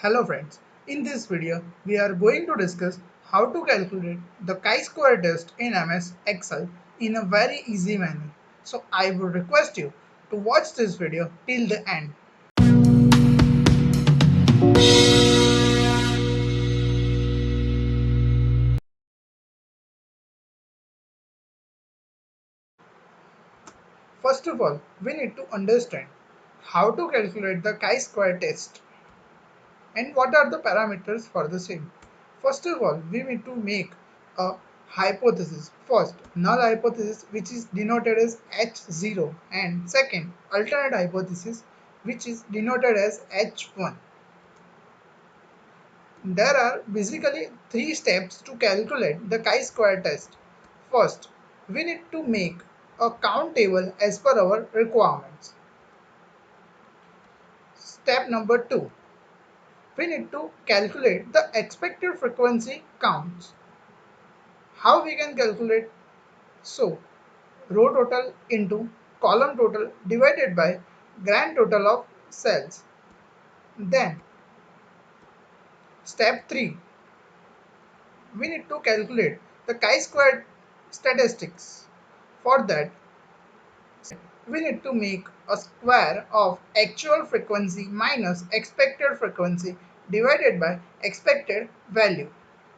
Hello friends, in this video we are going to discuss how to calculate the chi-square test in MS Excel in a very easy manner. So I would request you to watch this video till the end. First of all, we need to understand how to calculate the chi-square test and what are the parameters for the same. First of all, we need to make a hypothesis. First, null hypothesis, which is denoted as H0, and second, alternate hypothesis, which is denoted as H1. There are basically three steps to calculate the chi-square test. First, we need to make a count table as per our requirements. Step number 2, we need to calculate the expected frequency counts. How we can calculate? So, row total into column total divided by grand total of cells. Then, step 3, we need to calculate the chi-square statistics. For that, we need to make a square of actual frequency minus expected frequency divided by expected value.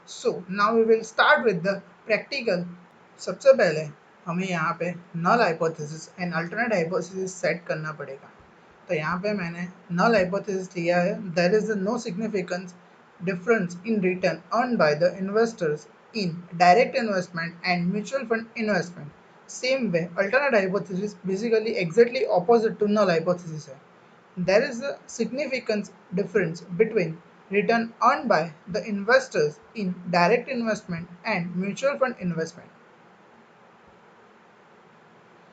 So, now we will start with the practical. सबसे पहले हमें यहाँ पे null hypothesis and alternate hypothesis set करना पड़ेगा। तो यहाँ पे मैंने नल हाइपोथेसिस लिया है, there is no significance difference in return earn by the investors in direct investment and mutual fund investment. Same way alternate hypothesis basically exactly opposite to null hypothesis है। There is a significant difference between return earned by the investors in direct investment and mutual fund investment.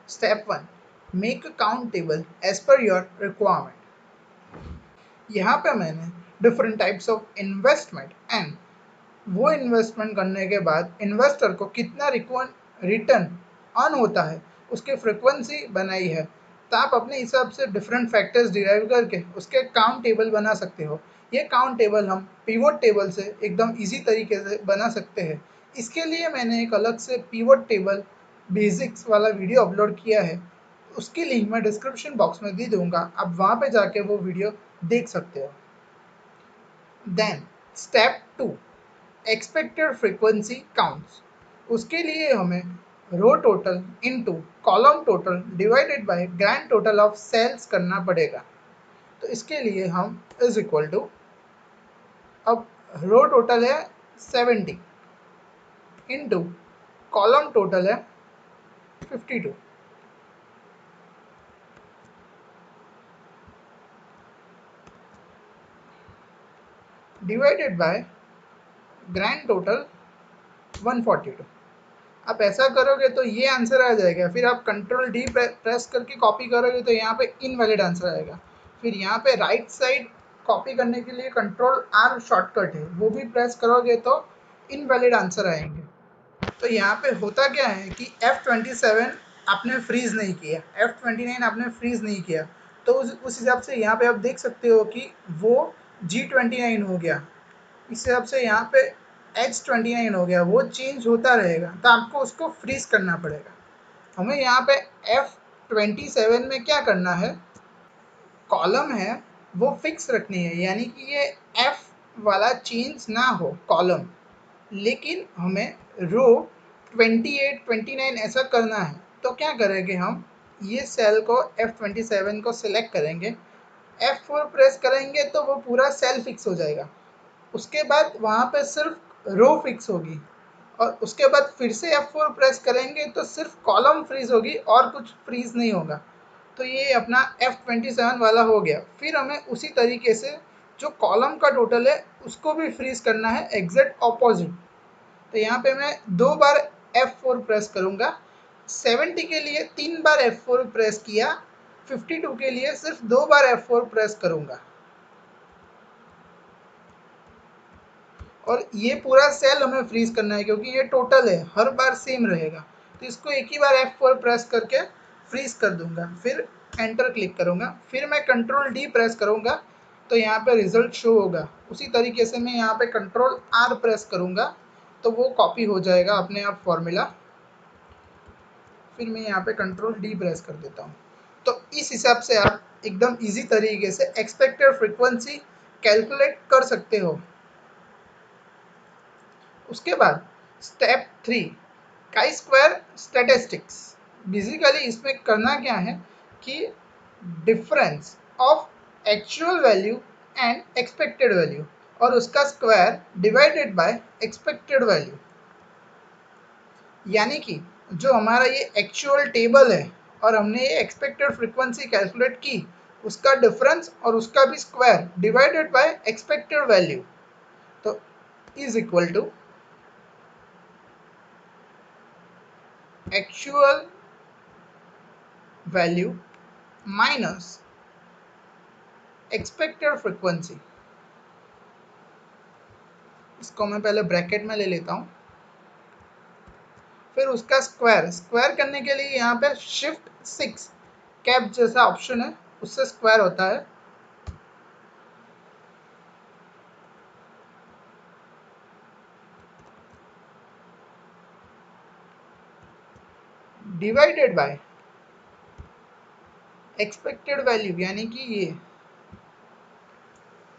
Step 1. Make a count table as per your requirement. यहाँ पे मैंने different types of investment and वो investment करने के बाद investor को कितना return earn होता है उसकी फ्रिक्वेंसी बनाई है। तो आप अपने हिसाब से डिफरेंट फैक्टर्स डिराइव करके उसके काउंट टेबल बना सकते हो। ये काउंट टेबल हम पिवोट टेबल से एकदम इजी तरीके से बना सकते हैं। इसके लिए मैंने एक अलग से पिवोट टेबल बेसिक्स वाला वीडियो अपलोड किया है, उसकी लिंक मैं डिस्क्रिप्शन बॉक्स में दे दूंगा, आप वहाँ पे जाके वो वीडियो देख सकते हो। Then step 2, expected frequency counts. उसके लिए हमें row total into column total divided by grand total of cells करना पड़ेगा। तो इसके लिए हम इज इक्वल टू, अब रो टोटल है 70 इनटू कॉलम टोटल है 52 डिवाइडेड बाय ग्रैंड टोटल 142। आप ऐसा करोगे तो ये आंसर आ जाएगा। फिर आप कंट्रोल डी प्रेस करके कॉपी करोगे तो यहाँ पे इनवैलिड आंसर आएगा। फिर यहाँ पे राइट साइड कॉपी करने के लिए कंट्रोल आर शॉर्टकट है, वो भी प्रेस करोगे तो इनवैलिड आंसर आएंगे। तो यहाँ पे होता क्या है कि F27 आपने फ्रीज नहीं किया, F29 आपने फ्रीज नहीं किया, तो उस हिसाब से यहाँ पे आप देख सकते हो कि वो G29 हो गया। इस हिसाब से यहाँ पे H29 हो गया, वो चेंज होता रहेगा। तो आपको उसको फ्रीज करना पड़ेगा। हमें यहाँ पे F27 में क्या करना है, कॉलम है वो फिक्स रखनी है, यानी कि ये F वाला चेंज ना हो कॉलम, लेकिन हमें रो 28 29 ऐसा करना है। तो क्या करेंगे, हम ये सेल को F27 को सिलेक्ट करेंगे, F4 प्रेस करेंगे तो वो पूरा सेल फिक्स हो जाएगा। उसके बाद वहाँ पे सिर्फ रो फिक्स होगी और उसके बाद फिर से F4 प्रेस करेंगे तो सिर्फ कॉलम फ्रीज होगी और कुछ फ्रीज नहीं होगा। तो ये अपना F27 वाला हो गया। फिर हमें उसी तरीके से जो कॉलम का टोटल है उसको भी फ्रीज करना है एग्जैक्ट ऑपोजिट। तो यहाँ पे मैं 2 बार F4 प्रेस करूँगा, 70 के लिए 3 बार F4 प्रेस किया, 52 के लिए सिर्फ 2 बार F4 प्रेस करूँगा और ये पूरा सेल हमें फ्रीज करना है क्योंकि ये टोटल है, हर बार सेम रहेगा। तो इसको एक ही बार F4 प्रेस करके फ्रीज कर दूंगा, फिर एंटर क्लिक करूंगा, फिर मैं कंट्रोल डी प्रेस करूंगा, तो यहाँ पे रिजल्ट शो होगा। उसी तरीके से मैं यहाँ पे कंट्रोल आर प्रेस करूँगा तो वो कॉपी हो जाएगा अपने आप फॉर्मूला। फिर मैं यहाँ पे कंट्रोल डी प्रेस कर देता हूँ। तो इस हिसाब से आप एकदम इजी तरीके से एक्सपेक्टेड फ्रीक्वेंसी कैलकुलेट कर सकते हो। उसके बाद step 3 chi square statistics. Basically इसमें करना क्या है कि difference of actual value and expected value और उसका square divided by expected value, यानी कि जो हमारा ये एक्चुअल टेबल है और हमने ये एक्सपेक्टेड फ्रीक्वेंसी कैलकुलेट की, उसका डिफरेंस और उसका भी square divided by expected value, तो is equal to actual value minus expected frequency. इसको मैं पहले ब्रैकेट में ले लेता हूँ। फिर उसका स्क्वायर, स्क्वायर करने के लिए यहाँ पे शिफ्ट 6 कैप जैसा ऑप्शन है, उससे स्क्वायर होता है। डिवाइडेड बाय एक्सपेक्टेड वैल्यू, यानी कि ये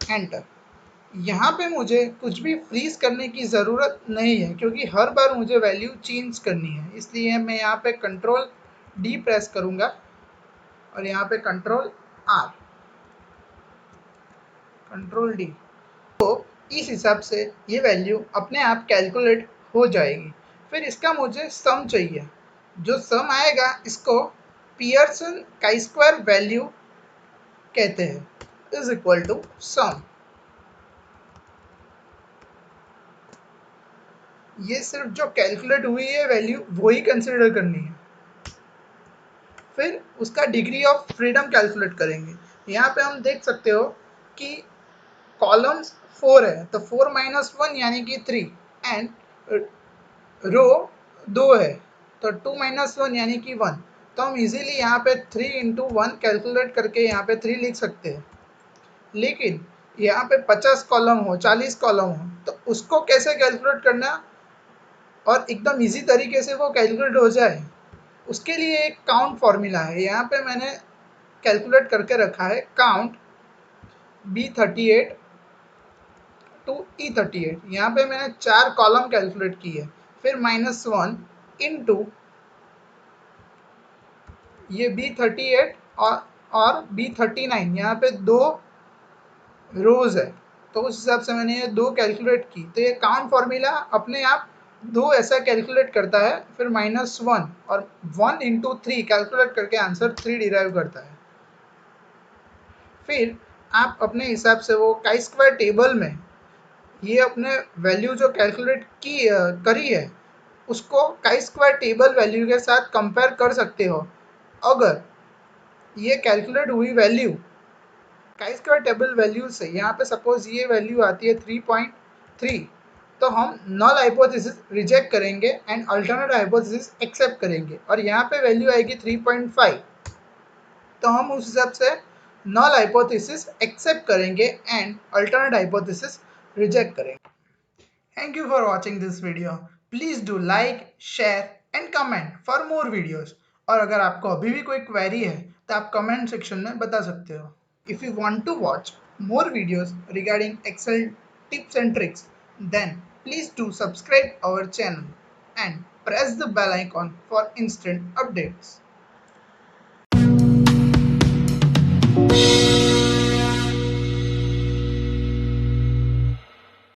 एंटर। यहाँ पे मुझे कुछ भी फ्रीज करने की ज़रूरत नहीं है क्योंकि हर बार मुझे वैल्यू चेंज करनी है, इसलिए मैं यहाँ पे कंट्रोल डी प्रेस करूँगा और यहाँ पे कंट्रोल आर, कंट्रोल डी। तो इस हिसाब से ये वैल्यू अपने आप कैलकुलेट हो जाएगी। फिर इसका मुझे सम चाहिए। जो सम आएगा इसको पियर्सन काई स्क्वायर वैल्यू कहते हैं, इज इक्वल टू सम। ये सिर्फ जो कैलकुलेट हुई है वैल्यू वही कंसिडर करनी है। फिर उसका डिग्री ऑफ फ्रीडम कैलकुलेट करेंगे। यहाँ पे हम देख सकते हो कि कॉलम्स 4 है, तो 4 माइनस 1 यानी कि 3, एंड रो 2 है, तो 2 माइनस 1 यानी कि 1। तो हम इजीली यहाँ पे 3 इंटू 1 कैलकुलेट करके यहाँ पे 3 लिख सकते हैं। लेकिन यहाँ पे 50 कॉलम हो, 40 कॉलम हो, तो उसको कैसे कैलकुलेट करना और एकदम इजी तरीके से वो कैलकुलेट हो जाए, उसके लिए एक काउंट फॉर्मूला है। यहाँ पे मैंने कैलकुलेट करके रखा है काउंट B38 टू E38। यहाँ पे मैंने 4 कॉलम कैलकुलेट की है। फिर -1 इंटू ये B38 और B39, यहाँ पे 2 रोज है, तो उस हिसाब से मैंने ये 2 कैलकुलेट की। तो ये काउंट फॉर्मूला अपने आप 2 ऐसा कैलकुलेट करता है, फिर -1 और 1 इंटू 3 कैलकुलेट करके आंसर 3 डिराइव करता है। फिर आप अपने हिसाब से वो काई स्क्वायर टेबल में ये अपने वैल्यू जो कैलकुलेट की करी है उसको काई स्क्वायर टेबल वैल्यू के साथ कंपेयर कर सकते हो। अगर ये कैलकुलेट हुई value chi square table value से, यहाँ पे सपोज ये वैल्यू आती है 3.3, तो हम नल हाइपोथेसिस रिजेक्ट करेंगे एंड अल्टरनेट हाइपोथेसिस एक्सेप्ट करेंगे, और यहाँ पे वैल्यू आएगी 3.5, तो हम उस हिसाब से नल हाइपोथेसिस एक्सेप्ट करेंगे एंड अल्टरनेट हाइपोथेसिस रिजेक्ट करेंगे। Thank you for watching this video. Please do like, share and comment for more videos. और अगर आपको अभी भी कोई क्वेरी है तो आप कमेंट सेक्शन में बता सकते हो। If you want to watch more videos regarding Excel tips and tricks, then please do subscribe our channel and press the bell icon for instant updates.